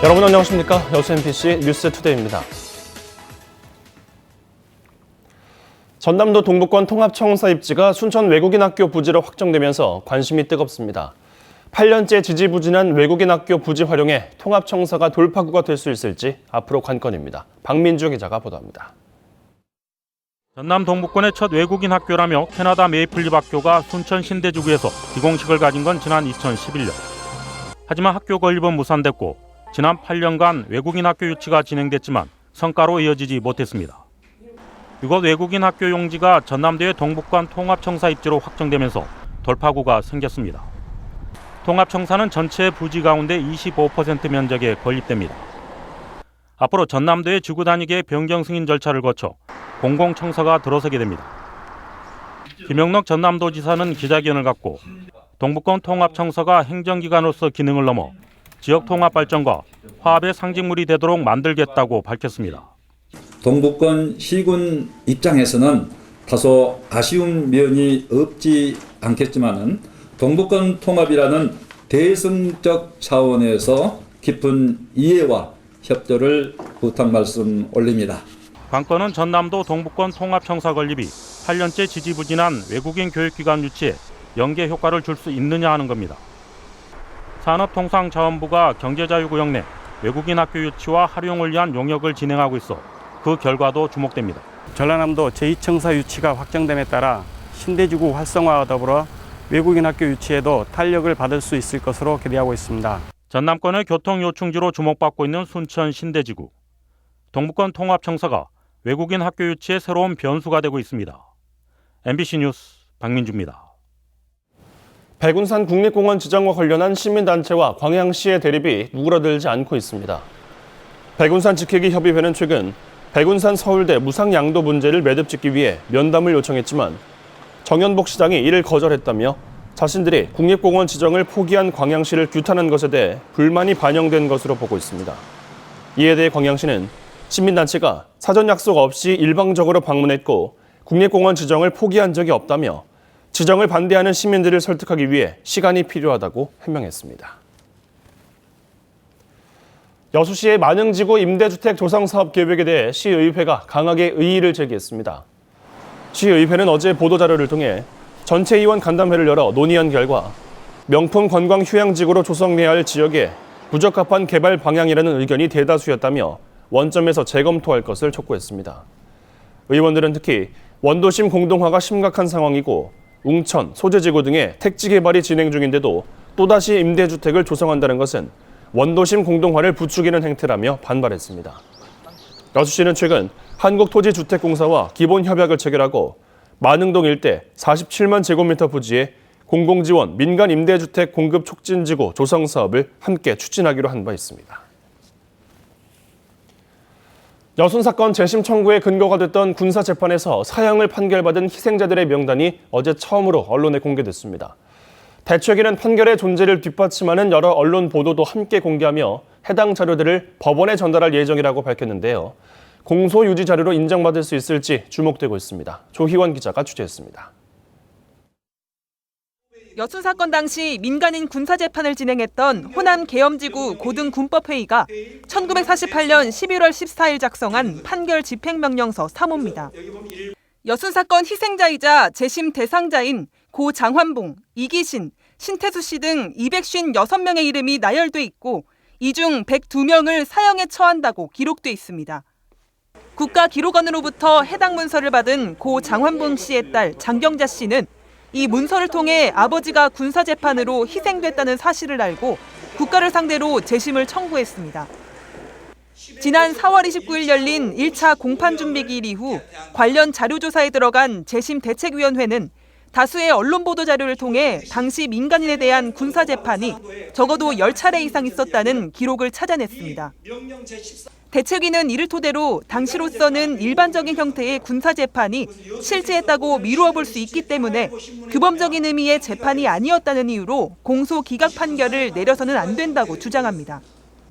여러분 안녕하십니까? 여수 MBC 뉴스투데이입니다. 전남도 동북권 통합청사 입지가 순천 외국인 학교 부지로 확정되면서 관심이 뜨겁습니다. 8년째 지지부진한 외국인 학교 부지 활용에 통합청사가 돌파구가 될 수 있을지 앞으로 관건입니다. 박민주 기자가 보도합니다. 전남 동북권의 첫 외국인 학교라며 캐나다 메이플립 학교가 순천 신대지구에서 기공식을 가진 건 지난 2011년. 하지만 학교 건립은 무산됐고 지난 8년간 외국인 학교 유치가 진행됐지만 성과로 이어지지 못했습니다. 이곳 외국인 학교 용지가 전남도의 동북권 통합청사 입지로 확정되면서 돌파구가 생겼습니다. 통합청사는 전체 부지 가운데 25% 면적에 건립됩니다. 앞으로 전남도의 지구 단위계 변경 승인 절차를 거쳐 공공청사가 들어서게 됩니다. 김영록 전남도지사는 기자회견을 갖고 동북권 통합청사가 행정기관으로서 기능을 넘어 지역 통합 발전과 화합의 상징물이 되도록 만들겠다고 밝혔습니다. 동북권 시군 입장에서는 다소 아쉬운 면이 없지 않겠지만은 동북권 통합이라는 대승적 차원에서 깊은 이해와 협조를 부탁 말씀 올립니다. 관건은 전남도 동북권 통합청사 건립이 8년째 지지부진한 외국인 교육기관 유치에 연계 효과를 줄 수 있느냐 하는 겁니다. 산업통상자원부가 경제자유구역 내 외국인 학교 유치와 활용을 위한 용역을 진행하고 있어 그 결과도 주목됩니다. 전라남도 제2청사 유치가 확정됨에 따라 신대지구 활성화와 더불어 외국인 학교 유치에도 탄력을 받을 수 있을 것으로 기대하고 있습니다. 전남권의 교통요충지로 주목받고 있는 순천 신대지구. 동북권 통합청사가 외국인 학교 유치의 새로운 변수가 되고 있습니다. MBC 뉴스 박민주입니다. 백운산 국립공원 지정과 관련한 시민단체와 광양시의 대립이 누그러들지 않고 있습니다. 백운산 지키기 협의회는 최근 백운산 서울대 무상양도 문제를 매듭짓기 위해 면담을 요청했지만 정연복 시장이 이를 거절했다며 자신들이 국립공원 지정을 포기한 광양시를 규탄한 것에 대해 불만이 반영된 것으로 보고 있습니다. 이에 대해 광양시는 시민단체가 사전 약속 없이 일방적으로 방문했고 국립공원 지정을 포기한 적이 없다며 지정을 반대하는 시민들을 설득하기 위해 시간이 필요하다고 해명했습니다. 여수시의 만흥지구 임대주택 조성사업 계획에 대해 시의회가 강하게 의의를 제기했습니다. 시의회는 어제 보도자료를 통해 전체 의원 간담회를 열어 논의한 결과 명품 관광 휴양지구로 조성해야 할 지역에 부적합한 개발 방향이라는 의견이 대다수였다며 원점에서 재검토할 것을 촉구했습니다. 의원들은 특히 원도심 공동화가 심각한 상황이고 웅천, 소재지구 등의 택지 개발이 진행 중인데도 또다시 임대주택을 조성한다는 것은 원도심 공동화를 부추기는 행태라며 반발했습니다. 여수시는 최근 한국토지주택공사와 기본협약을 체결하고 만흥동 일대 47만 제곱미터 부지에 공공지원 민간 임대주택 공급 촉진지구 조성 사업을 함께 추진하기로 한 바 있습니다. 여순 사건 재심 청구의 근거가 됐던 군사재판에서 사형을 판결받은 희생자들의 명단이 어제 처음으로 언론에 공개됐습니다. 대책위는 판결의 존재를 뒷받침하는 여러 언론 보도도 함께 공개하며 해당 자료들을 법원에 전달할 예정이라고 밝혔는데요. 공소 유지 자료로 인정받을 수 있을지 주목되고 있습니다. 조희원 기자가 취재했습니다. 여순 사건 당시 민간인 군사재판을 진행했던 호남 계엄지구 고등군법회의가 1948년 11월 14일 작성한 판결 집행명령서 3호입니다. 여순 사건 희생자이자 재심 대상자인 고 장환봉, 이기신, 신태수 씨 등 256명의 이름이 나열돼 있고 이 중 102명을 사형에 처한다고 기록돼 있습니다. 국가기록원으로부터 해당 문서를 받은 고 장환봉 씨의 딸 장경자 씨는 이 문서를 통해 아버지가 군사재판으로 희생됐다는 사실을 알고 국가를 상대로 재심을 청구했습니다. 지난 4월 29일 열린 1차 공판준비기일 이후 관련 자료조사에 들어간 재심대책위원회는 다수의 언론 보도 자료를 통해 당시 민간인에 대한 군사재판이 적어도 10차례 이상 있었다는 기록을 찾아냈습니다. 대책위는 이를 토대로 당시로서는 일반적인 형태의 군사재판이 실제했다고 미루어 볼 수 있기 때문에 규범적인 의미의 재판이 아니었다는 이유로 공소 기각 판결을 내려서는 안 된다고 주장합니다.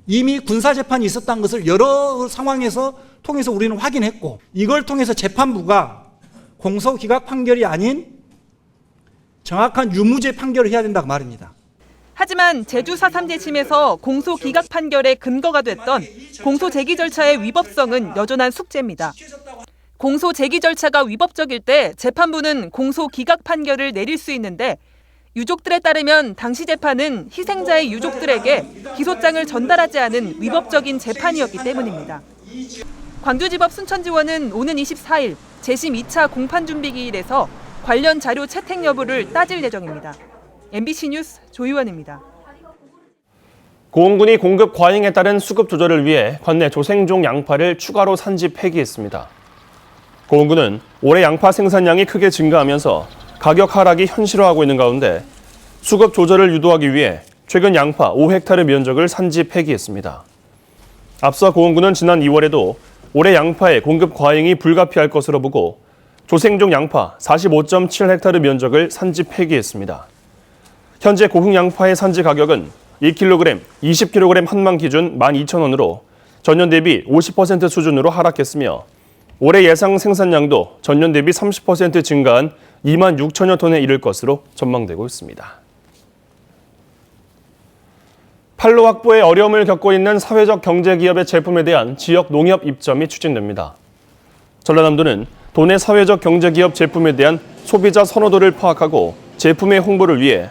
이미 군사재판이 있었다는 것을 여러 상황에서 통해서 우리는 확인했고 이걸 통해서 재판부가 공소 기각 판결이 아닌 정확한 유무죄 판결을 해야 된다고 말입니다. 하지만 제주 4.3 재심에서 공소 기각 판결의 근거가 됐던 공소 제기 절차의 위법성은 여전한 숙제입니다. 공소 제기 절차가 위법적일 때 재판부는 공소 기각 판결을 내릴 수 있는데 유족들에 따르면 당시 재판은 희생자의 유족들에게 기소장을 전달하지 않은 위법적인 재판이었기 때문입니다. 광주지법 순천지원은 오는 24일 재심 2차 공판준비기일에서 관련 자료 채택 여부를 따질 예정입니다. MBC 뉴스 조유원입니다. 고흥군이 공급 과잉에 따른 수급 조절을 위해 관내 조생종 양파를 추가로 산지 폐기했습니다. 고흥군은 올해 양파 생산량이 크게 증가하면서 가격 하락이 현실화하고 있는 가운데 수급 조절을 유도하기 위해 최근 양파 5헥타르 면적을 산지 폐기했습니다. 앞서 고흥군은 지난 2월에도 올해 양파의 공급 과잉이 불가피할 것으로 보고 조생종 양파 45.7헥타르 면적을 산지 폐기했습니다. 현재 고흥 양파의 산지 가격은 1kg, 20kg 한망 기준 12,000원으로 전년 대비 50% 수준으로 하락했으며 올해 예상 생산량도 전년 대비 30% 증가한 26,000여 톤에 이를 것으로 전망되고 있습니다. 판로 확보에 어려움을 겪고 있는 사회적 경제기업의 제품에 대한 지역 농협 입점이 추진됩니다. 전라남도는 도내 사회적 경제기업 제품에 대한 소비자 선호도를 파악하고 제품의 홍보를 위해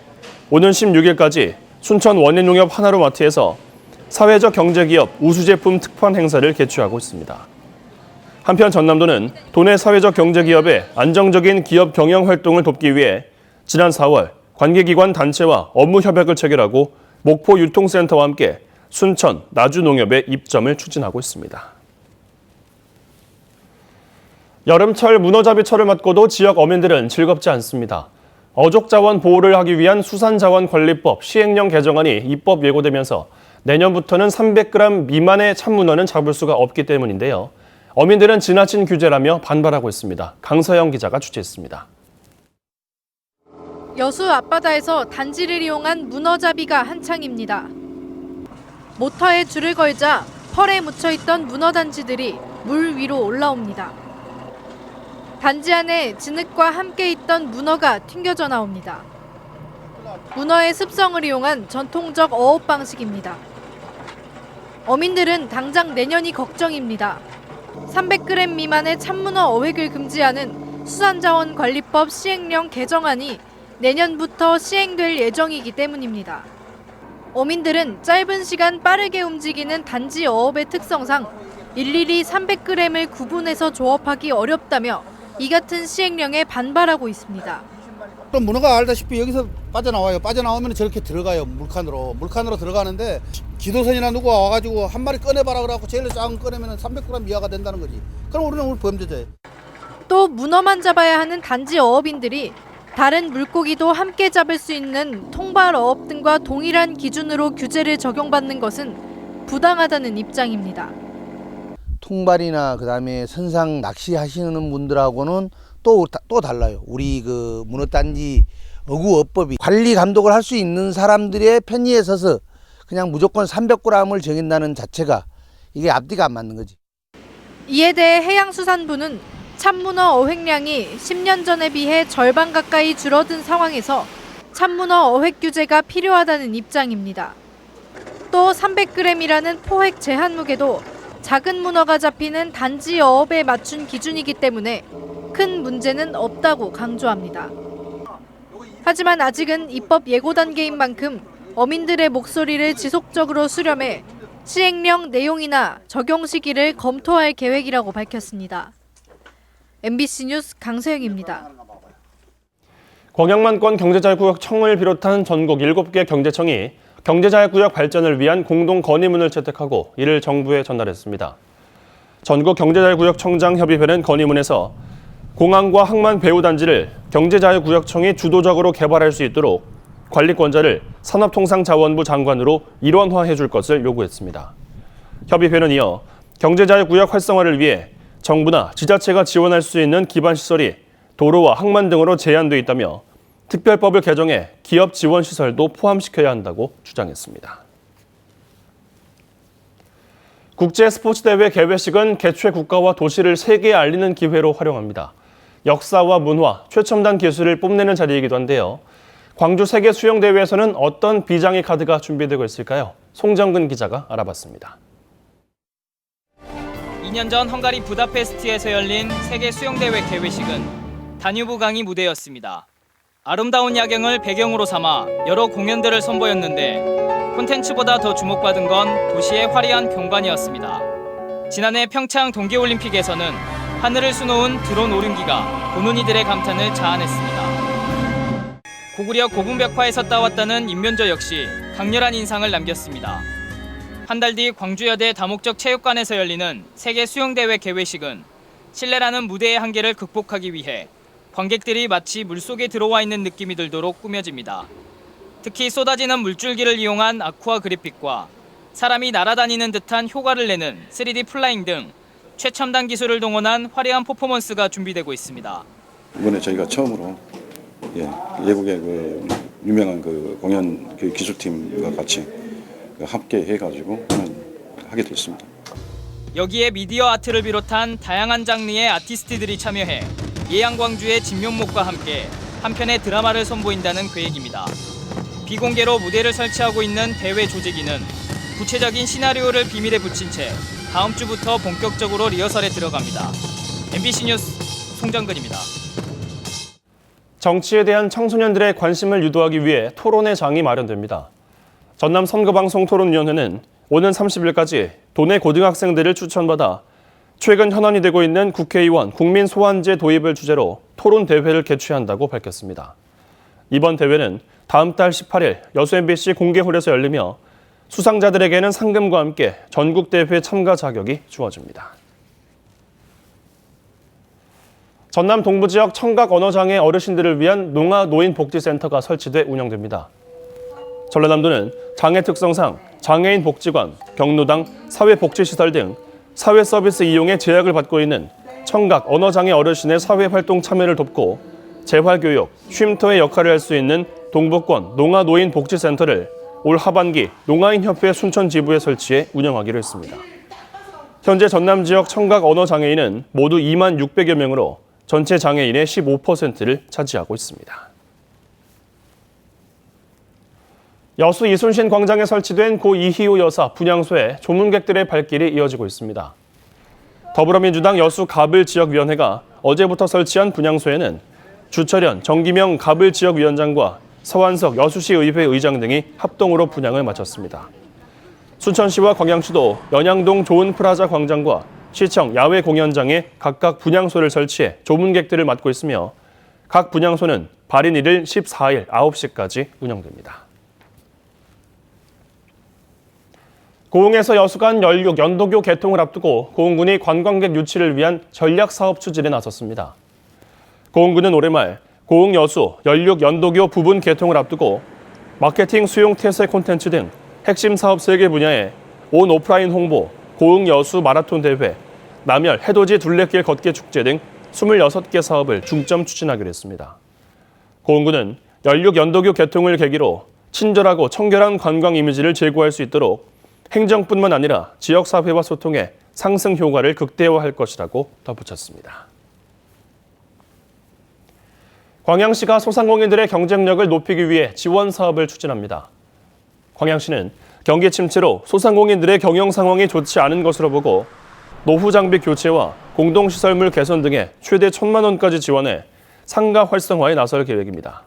오는 16일까지 순천 원예농협 하나로마트에서 사회적 경제기업 우수제품 특판 행사를 개최하고 있습니다. 한편 전남도는 도내 사회적 경제기업의 안정적인 기업 경영 활동을 돕기 위해 지난 4월 관계기관 단체와 업무 협약을 체결하고 목포 유통센터와 함께 순천 나주농협의 입점을 추진하고 있습니다. 여름철 문어잡이철을 맞고도 지역 어민들은 즐겁지 않습니다. 어족자원 보호를 하기 위한 수산자원관리법 시행령 개정안이 입법 예고되면서 내년부터는 300g 미만의 참문어는 잡을 수가 없기 때문인데요. 어민들은 지나친 규제라며 반발하고 있습니다. 강서영 기자가 취재했습니다. 여수 앞바다에서 단지를 이용한 문어잡이가 한창입니다. 모터에 줄을 걸자 펄에 묻혀있던 문어 단지들이 물 위로 올라옵니다. 단지 안에 진흙과 함께 있던 문어가 튕겨져 나옵니다. 문어의 습성을 이용한 전통적 어업 방식입니다. 어민들은 당장 내년이 걱정입니다. 300g 미만의 참문어 어획을 금지하는 수산자원관리법 시행령 개정안이 내년부터 시행될 예정이기 때문입니다. 어민들은 짧은 시간 빠르게 움직이는 단지 어업의 특성상 일일이 300g을 구분해서 조업하기 어렵다며 이 같은 시행령에 반발하고 있습니다. 그럼 문어가 알다시피 여기서 빠져나와요. 빠져나오면 저렇게 들어가요. 물칸으로 들어가는데 기도선이나 누가 와가지고 한 마리 꺼내봐라 그래갖고 제일 작은 꺼내면 300g 이하가 된다는 거지. 그럼 우리는 오늘 범죄자예요. 또 문어만 잡아야 하는 단지 어업인들이 다른 물고기도 함께 잡을 수 있는 통발 어업 등과 동일한 기준으로 규제를 적용받는 것은 부당하다는 입장입니다. 통발이나 그다음에 선상 낚시 하시는 분들하고는 또 달라요. 우리 그 문어단지 어구어법이 관리 감독을 할 수 있는 사람들의 편의에 서서 그냥 무조건 300g을 정한다는 자체가 이게 앞뒤가 안 맞는 거지. 이에 대해 해양수산부는 참문어 어획량이 10년 전에 비해 절반 가까이 줄어든 상황에서 참문어 어획 규제가 필요하다는 입장입니다. 또 300g이라는 포획 제한 무게도 작은 문어가 잡히는 단지 어업에 맞춘 기준이기 때문에 큰 문제는 없다고 강조합니다. 하지만 아직은 입법 예고 단계인 만큼 어민들의 목소리를 지속적으로 수렴해 시행령 내용이나 적용 시기를 검토할 계획이라고 밝혔습니다. MBC 뉴스 강서영입니다. 광양만권 경제자유구역청을 비롯한 전국 7개 경제청이 경제자유구역 발전을 위한 공동 건의문을 채택하고 이를 정부에 전달했습니다. 전국 경제자유구역청장협의회는 건의문에서 공항과 항만 배후단지를 경제자유구역청이 주도적으로 개발할 수 있도록 관리권자를 산업통상자원부 장관으로 일원화해 줄 것을 요구했습니다. 협의회는 이어 경제자유구역 활성화를 위해 정부나 지자체가 지원할 수 있는 기반시설이 도로와 항만 등으로 제한돼 있다며 특별법을 개정해 기업 지원 시설도 포함시켜야 한다고 주장했습니다. 국제 스포츠 대회 개회식은 개최 국가와 도시를 세계에 알리는 기회로 활용합니다. 역사와 문화, 최첨단 기술을 뽐내는 자리이기도 한데요. 광주 세계 수영대회에서는 어떤 비장의 카드가 준비되고 있을까요? 송정근 기자가 알아봤습니다. 2년 전 헝가리 부다페스트에서 열린 세계 수영대회 개회식은 다뉴브 강이 무대였습니다. 아름다운 야경을 배경으로 삼아 여러 공연들을 선보였는데 콘텐츠보다 더 주목받은 건 도시의 화려한 경관이었습니다. 지난해 평창 동계올림픽에서는 하늘을 수놓은 드론 오륜기가 보는 이들의 감탄을 자아냈습니다. 고구려 고분벽화에서 따왔다는 인면조 역시 강렬한 인상을 남겼습니다. 한 달 뒤 광주여대 다목적 체육관에서 열리는 세계 수영대회 개회식은 실내라는 무대의 한계를 극복하기 위해 관객들이 마치 물속에 들어와 있는 느낌이 들도록 꾸며집니다. 특히 쏟아지는 물줄기를 이용한 아쿠아 그래픽과 사람이 날아다니는 듯한 효과를 내는 3D 플라잉 등 최첨단 기술을 동원한 화려한 퍼포먼스가 준비되고 있습니다. 이번에 저희가 처음으로 외국의 그 유명한 그 공연 그 기술팀과 같이 함께 해가지고 하게 됐습니다. 여기에 미디어 아트를 비롯한 다양한 장르의 아티스트들이 참여해 예양광주의 진면목과 함께 한 편의 드라마를 선보인다는 계획입니다. 비공개로 무대를 설치하고 있는 대회 조직위는 구체적인 시나리오를 비밀에 붙인 채 다음 주부터 본격적으로 리허설에 들어갑니다. MBC 뉴스 송정근입니다. 정치에 대한 청소년들의 관심을 유도하기 위해 토론회 장이 마련됩니다. 전남 선거방송토론위원회는 오는 30일까지 도내 고등학생들을 추천받아 최근 현안이 되고 있는 국회의원 국민소환제 도입을 주제로 토론 대회를 개최한다고 밝혔습니다. 이번 대회는 다음 달 18일 여수 MBC 공개홀에서 열리며 수상자들에게는 상금과 함께 전국대회 참가 자격이 주어집니다. 전남 동부 지역 청각 언어장애 어르신들을 위한 농아노인복지센터가 설치돼 운영됩니다. 전라남도는 장애 특성상 장애인 복지관, 경로당, 사회복지시설 등 사회 서비스 이용에 제약을 받고 있는 청각 언어장애 어르신의 사회활동 참여를 돕고 재활교육, 쉼터의 역할을 할 수 있는 동부권 농아노인복지센터를 올 하반기 농아인협회 순천 지부에 설치해 운영하기로 했습니다. 현재 전남 지역 청각 언어장애인은 모두 2만 600여 명으로 전체 장애인의 15%를 차지하고 있습니다. 여수 이순신 광장에 설치된 고 이희우 여사 분향소에 조문객들의 발길이 이어지고 있습니다. 더불어민주당 여수 가불지역위원회가 어제부터 설치한 분향소에는 주철현, 정기명 가불지역위원장과 서완석 여수시 의회 의장 등이 합동으로 분향을 마쳤습니다. 순천시와 광양시도 연양동 좋은프라자 광장과 시청 야외 공연장에 각각 분향소를 설치해 조문객들을 맞고 있으며 각 분향소는 발인 1일 14일 9시까지 운영됩니다. 고흥에서 여수 간 연륙 연도교 개통을 앞두고 고흥군이 관광객 유치를 위한 전략사업 추진에 나섰습니다. 고흥군은 올해 말 고흥 여수 연륙 연도교 부분 개통을 앞두고 마케팅 수용 태세 콘텐츠 등 핵심 사업 3개 분야에 온 오프라인 홍보, 고흥 여수 마라톤 대회, 남열 해돋이 둘레길 걷기 축제 등 26개 사업을 중점 추진하기로 했습니다. 고흥군은 연륙 연도교 개통을 계기로 친절하고 청결한 관광 이미지를 제고할 수 있도록 행정뿐만 아니라 지역사회와 소통해 상승 효과를 극대화할 것이라고 덧붙였습니다. 광양시가 소상공인들의 경쟁력을 높이기 위해 지원 사업을 추진합니다. 광양시는 경기 침체로 소상공인들의 경영 상황이 좋지 않은 것으로 보고 노후 장비 교체와 공동시설물 개선 등에 최대 1,000만 원까지 지원해 상가 활성화에 나설 계획입니다.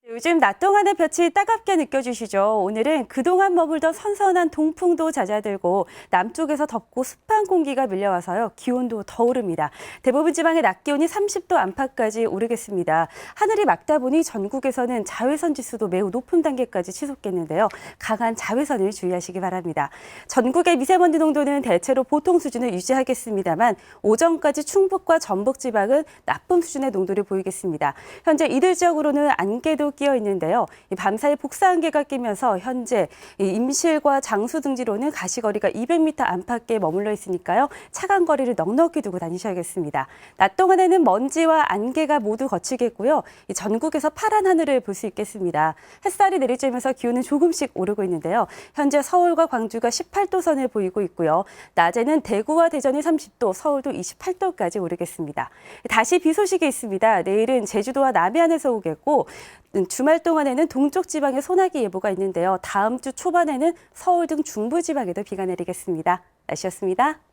요즘 낮 동안의 볕이 따갑게 느껴지시죠? 오늘은 그동안 머물던 선선한 동풍도 잦아들고 남쪽에서 덥고 습한 공기가 밀려와서요. 기온도 더 오릅니다. 대부분 지방의 낮 기온이 30도 안팎까지 오르겠습니다. 하늘이 맑다 보니 전국에서는 자외선 지수도 매우 높은 단계까지 치솟겠는데요. 강한 자외선을 주의하시기 바랍니다. 전국의 미세먼지 농도는 대체로 보통 수준을 유지하겠습니다만 오전까지 충북과 전북 지방은 나쁨 수준의 농도를 보이겠습니다. 현재 이들 지역으로는 안개도 끼어 끼어 있는데요. 밤사이 복사안개가 끼면서 현재 임실과 장수 등지로는 가시거리가 200m 안팎에 머물러 있으니까요. 차간 거리를 넉넉히 두고 다니셔야겠습니다. 낮 동안에는 먼지와 안개가 모두 거치겠고요. 전국에서 파란 하늘을 볼 수 있겠습니다. 햇살이 내리쬐면서 기온은 조금씩 오르고 있는데요. 현재 서울과 광주가 18도 선을 보이고 있고요. 낮에는 대구와 대전이 30도, 서울도 28도까지 오르겠습니다. 다시 비 소식이 있습니다. 내일은 제주도와 남해안에서 오겠고 주말 동안에는 동쪽 지방에 소나기 예보가 있는데요. 다음 주 초반에는 서울 등 중부 지방에도 비가 내리겠습니다. 날씨였습니다.